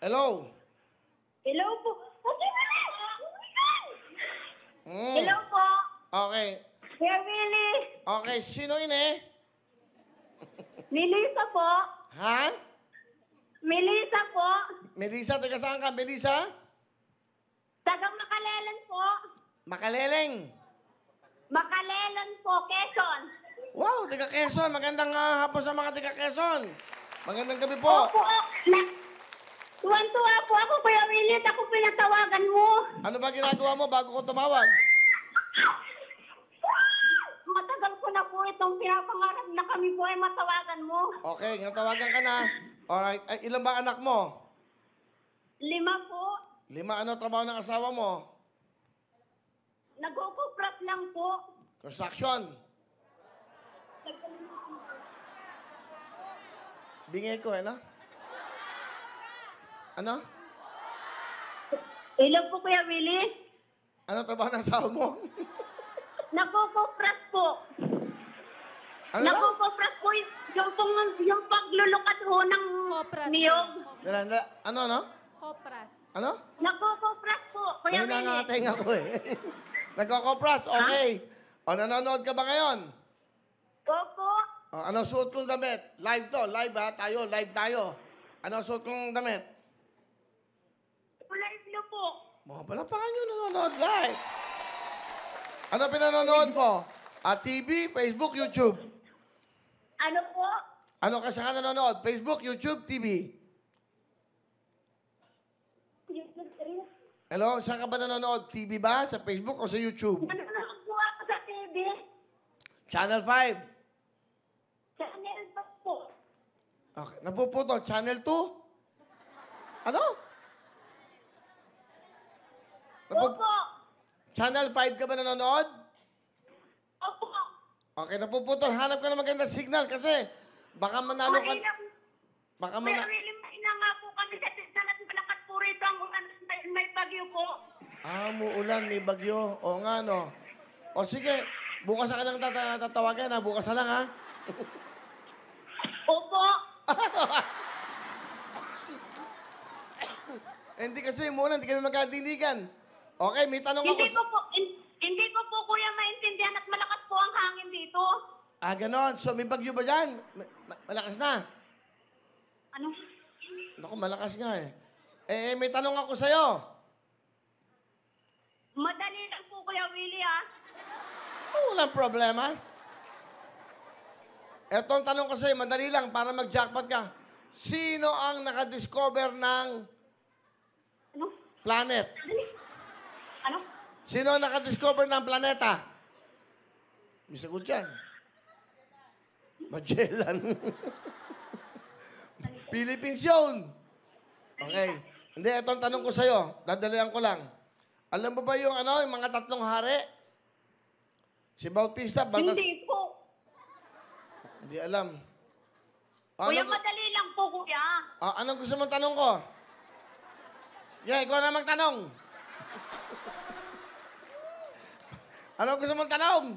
Hello? Hello po. Hello po. Okay. Kuya Willie. Okay, sino ini? Melissa po. Ha? Melissa po. Melissa, taga saan ka? Melissa? Tagang Makalelan po. Makaleleng. Makalelan po, Quezon. Wow, taga Quezon. Magandang hapon sa mga taga Quezon. Magandang gabi po. Opo. Tuwan-tuwa po ako, Kuya Willie. Ako pinatawagan mo. Ano ba ginagawa mo bago ko tumawag? Matagal ko na po itong pinapangarap na kami po ay matawagan mo. Okay, natawagan ka na. Alright. Ay, ilan ba anak mo? 5 po. 5. Ano trabaho ng asawa mo? Nagkukuprat lang po. Construction. Bingay ko, no? Ano? Hello po, Kuya Willie. Ano trabaho ng asawa mo? Nagkukuprat po. Ano? Nagkukuprat po yung paglulukat ho ng Kopras. niyog. Ano, no? Kopras. Ano? Nagkukuprat po, Kuya Mahina nga Willie. tenga ko eh. Nagkokopras, okay. O, nanonood ka ba ngayon? Opo. O, ano suot kong damit? Live to, live ha? Tayo, live tayo. Ano suot kong damit? Kulay blue po. Mga palapakan nyo nanonood live. Ano pinanonood mo? TV, Facebook, YouTube. Ano po? Ano ka saan ka nanonood? Facebook, YouTube, TV. Hello, saan ka ba nanonood? TV ba? Sa Facebook o sa YouTube? Nanonood po ako sa TV. Channel 5. Channel pa po. Okay, napuputol. Channel 2? Ano? Opo. Channel 5 ka ba nanonood? Opo. Okay, napuputol. Hanap ka ng magandang signal kasi baka manalo ka... Baka Kuya manalo... Willie, mahina nga po kami sa signal at malakas po rito ang may bagyo po. Muulan, may bagyo. O nga, no? O sige, bukas ka lang tatawagan, ha? Bukas na lang, ha? Opo. Hindi kasi umulan, hindi kami magkadiligan. Okay, may tanong ako. Hindi ko po kuya maintindihan at malakas po ang hangin dito. Ganon. So, may bagyo ba dyan? Malakas na. Ano? Naku, malakas nga eh. May tanong ako sa'yo. Madali lang po Kuya Willie ha. Walang problema. Etong tanong ko sa'yo, madali lang para mag-jackpot ka. Sino ang nakadiscover ng Ano? planet? Ano? Sino ang nakadiscover ng planeta? May sagot yan. Magellan. Philippines yun. Okay. Hindi, itong tanong ko sa'yo. Dadalihan ko lang. Alam mo ba yung yung mga tatlong hari? Si Bautista, Baltas... Hindi po. Hindi alam. Kuya, madali lang po kuya. Anong gusto mong tanong ko? Ikaw na magtanong. Anong gusto mong tanong?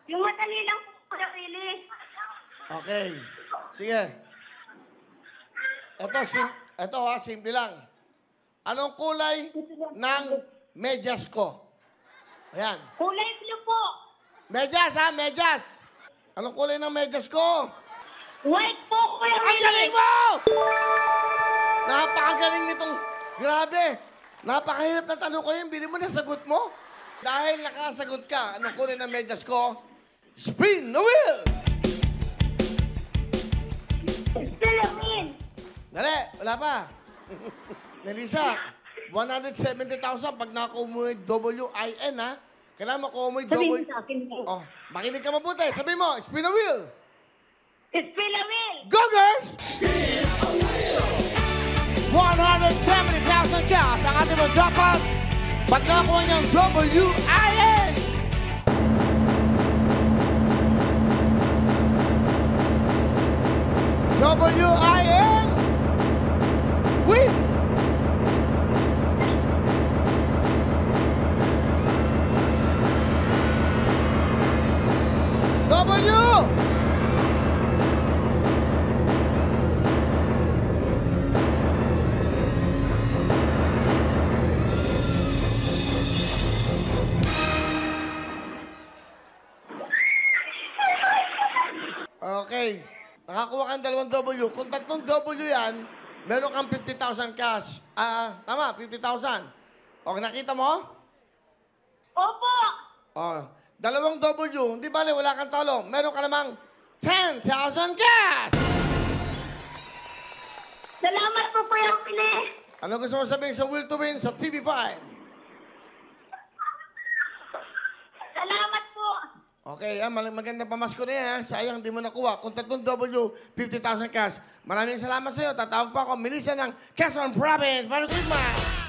Yung madali lang po Kuya Willie. Okay. Sige. Ito simple lang. Anong kulay ng medyas ko? Ayan. Kulay blue po. Medyas, medyas. Anong kulay ng medyas ko? White po Kuya Ang Willie. galing mo! Napakagaling nitong... Grabe. Napakahirap na tanong ko yun. Bili mo na sagot mo. Dahil nakasagot ka, anong kulay ng medyas ko? Spin the wheel! Philippines. Dali, wala pa. Melissa, 170,000 pag nakuha mo yung W-I-N, ha? Kailangan makuha mo yung Sabihin sa akin po. Oh, makinig ka mabuti. Sabi mo, spin the wheel. Spin the wheel. Go, girls! Spin the wheel! 170,000 cash ang ating mga jackpot. Pag nakakuha niyang W-I-N. W-I-N. Win! W! makakuha kang 2 W. Kung 3 W yan, meron kang 50,000 cash. Tama, 50,000. O, nakita mo? Opo. O, 2 W. Hindi bale, wala kang talo. Meron ka namang 10,000 cash! Salamat po, Kuya Pili. Ano gusto mo sabihin sa Will to Win sa TV5? Salamat po. Okay, maganda pamasko na yan. Sayang, di mo nakuha. Kung 3 W, 50,000 cash. Maraming salamat sa iyo. Tatawag pa ako, Melissa ng Quezon Province. Merry Christmas!